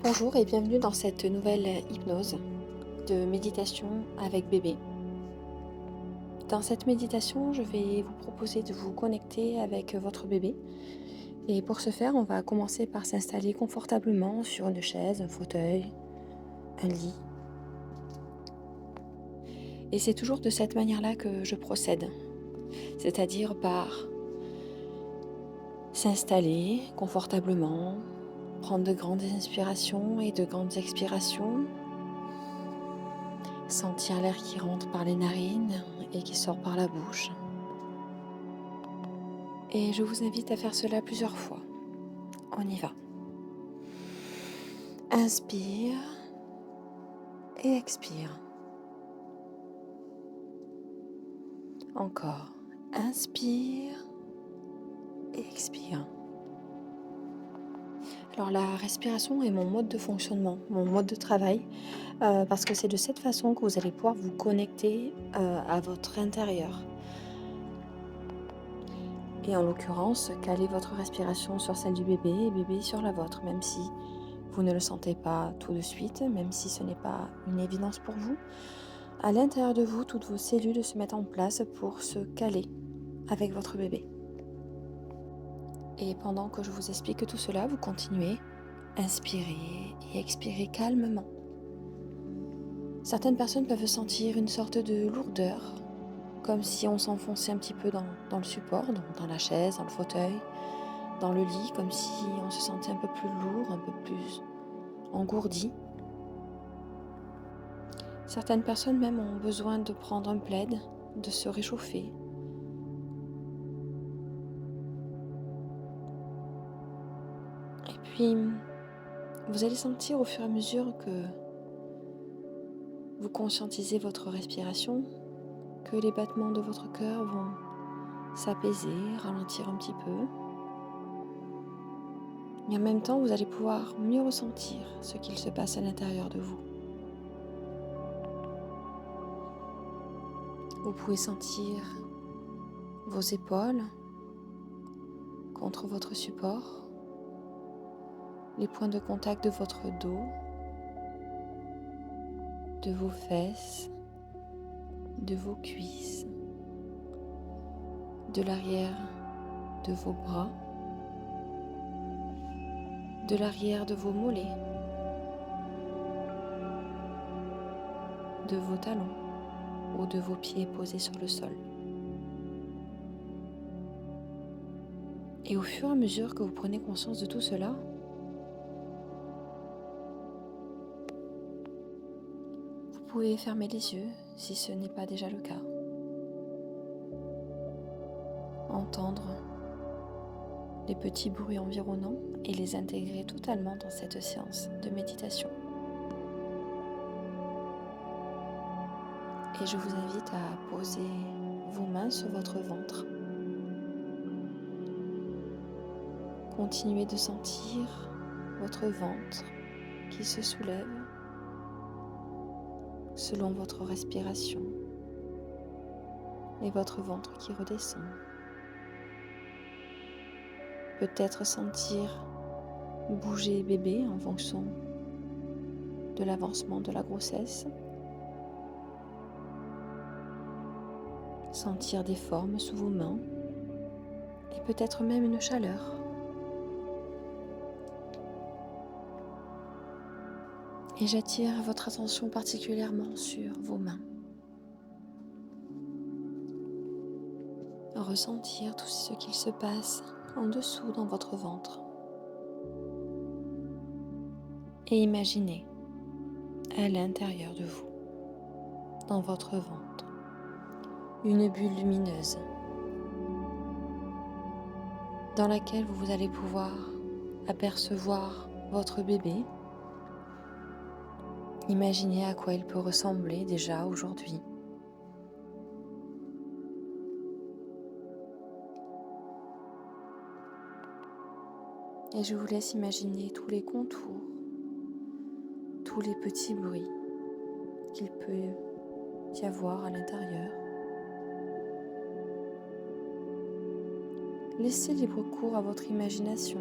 Bonjour et bienvenue dans cette nouvelle hypnose de méditation avec bébé. Dans cette méditation, je vais vous proposer de vous connecter avec votre bébé. Et pour ce faire, on va commencer par s'installer confortablement sur une chaise, un fauteuil, un lit. Et c'est toujours de cette manière-là que je procède, c'est-à-dire par s'installer confortablement, prendre de grandes inspirations et de grandes expirations. Sentir l'air qui rentre par les narines et qui sort par la bouche. Et je vous invite à faire cela plusieurs fois. On y va. Inspire et expire. Encore. Inspire et expire. Alors la respiration est mon mode de fonctionnement, mon mode de travail, parce que c'est de cette façon que vous allez pouvoir vous connecter à votre intérieur. Et en l'occurrence, caler votre respiration sur celle du bébé et bébé sur la vôtre, même si vous ne le sentez pas tout de suite, même si ce n'est pas une évidence pour vous. À l'intérieur de vous, toutes vos cellules se mettent en place pour se caler avec votre bébé. Et pendant que je vous explique tout cela, vous continuez, inspirez et expirez calmement. Certaines personnes peuvent sentir une sorte de lourdeur, comme si on s'enfonçait un petit peu dans le support, donc dans la chaise, dans le fauteuil, dans le lit, comme si on se sentait un peu plus lourd, un peu plus engourdi. Certaines personnes même ont besoin de prendre un plaid, de se réchauffer. Et puis, vous allez sentir au fur et à mesure que vous conscientisez votre respiration, que les battements de votre cœur vont s'apaiser, ralentir un petit peu. Et en même temps, vous allez pouvoir mieux ressentir ce qu'il se passe à l'intérieur de vous. Vous pouvez sentir vos épaules contre votre support, les points de contact de votre dos, de vos fesses, de vos cuisses, de l'arrière de vos bras, de l'arrière de vos mollets, de vos talons ou de vos pieds posés sur le sol. Et au fur et à mesure que vous prenez conscience de tout cela, vous pouvez fermer les yeux si ce n'est pas déjà le cas. Entendre les petits bruits environnants et les intégrer totalement dans cette séance de méditation. Et je vous invite à poser vos mains sur votre ventre. Continuez de sentir votre ventre qui se soulève selon votre respiration et votre ventre qui redescend. Peut-être sentir bouger bébé en fonction de l'avancement de la grossesse. Sentir des formes sous vos mains et peut-être même une chaleur. Et j'attire votre attention particulièrement sur vos mains. Ressentir tout ce qu'il se passe en dessous dans votre ventre. Et imaginez à l'intérieur de vous, dans votre ventre, une bulle lumineuse dans laquelle vous allez pouvoir apercevoir votre bébé. Imaginez à quoi il peut ressembler déjà aujourd'hui. Et je vous laisse imaginer tous les contours, tous les petits bruits qu'il peut y avoir à l'intérieur. Laissez libre cours à votre imagination,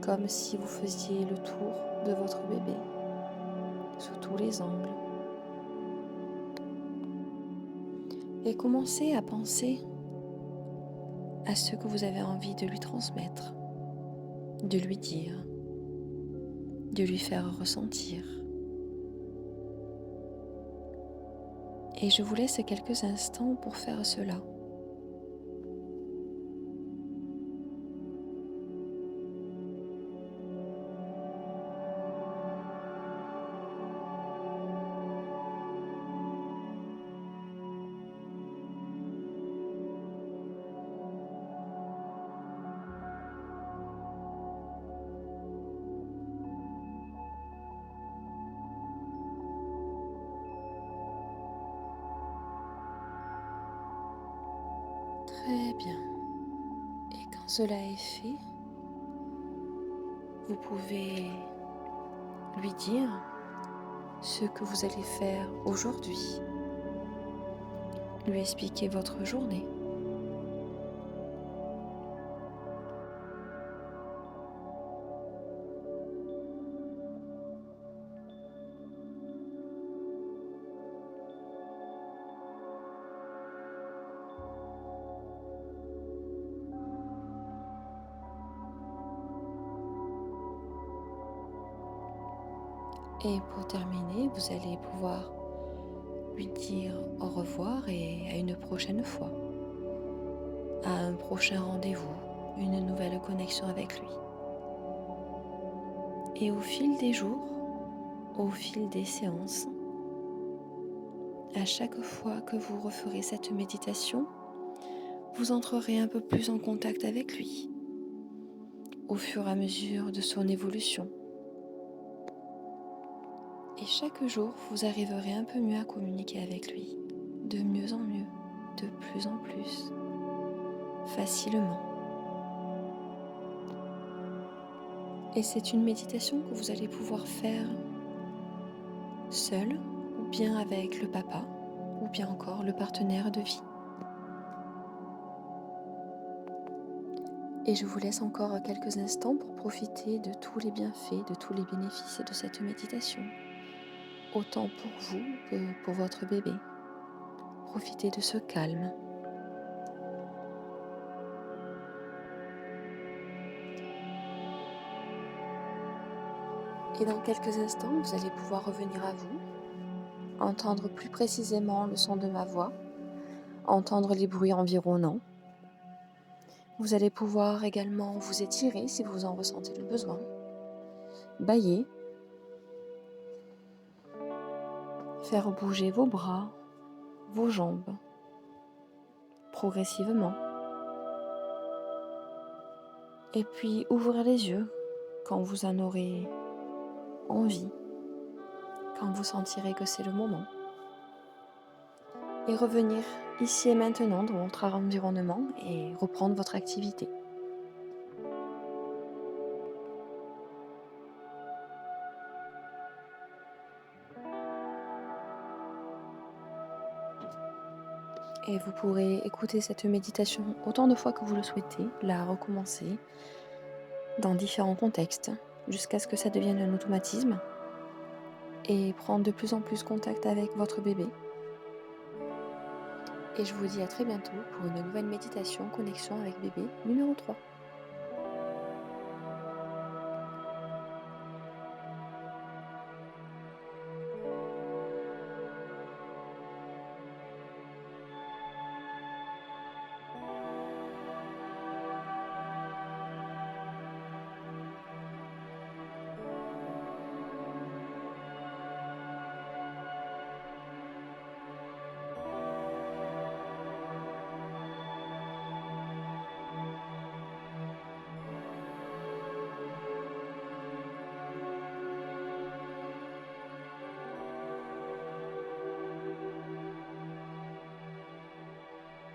comme si vous faisiez le tour de votre bébé sous tous les angles. Et commencez à penser à ce que vous avez envie de lui transmettre, de lui dire, de lui faire ressentir. Et je vous laisse quelques instants pour faire cela. Très bien. Et quand cela est fait, vous pouvez lui dire ce que vous allez faire aujourd'hui. Lui expliquer votre journée. Et pour terminer, vous allez pouvoir lui dire au revoir et à une prochaine fois, à un prochain rendez-vous, une nouvelle connexion avec lui. Et au fil des jours, au fil des séances, à chaque fois que vous referez cette méditation, vous entrerez un peu plus en contact avec lui, au fur et à mesure de son évolution. Et chaque jour, vous arriverez un peu mieux à communiquer avec lui, de mieux en mieux, de plus en plus, facilement. Et c'est une méditation que vous allez pouvoir faire seul, ou bien avec le papa, ou bien encore le partenaire de vie. Et je vous laisse encore quelques instants pour profiter de tous les bienfaits, de tous les bénéfices de cette méditation, autant pour vous que pour votre bébé. Profitez de ce calme. Et dans quelques instants, vous allez pouvoir revenir à vous, entendre plus précisément le son de ma voix, entendre les bruits environnants. Vous allez pouvoir également vous étirer si vous en ressentez le besoin, bâiller, faire bouger vos bras, vos jambes, progressivement. Et puis ouvrir les yeux quand vous en aurez envie, quand vous sentirez que c'est le moment. Et revenir ici et maintenant dans votre environnement et reprendre votre activité. Et vous pourrez écouter cette méditation autant de fois que vous le souhaitez, la recommencer dans différents contextes, jusqu'à ce que ça devienne un automatisme et prendre de plus en plus contact avec votre bébé. Et je vous dis à très bientôt pour une nouvelle méditation connexion avec bébé numéro 3.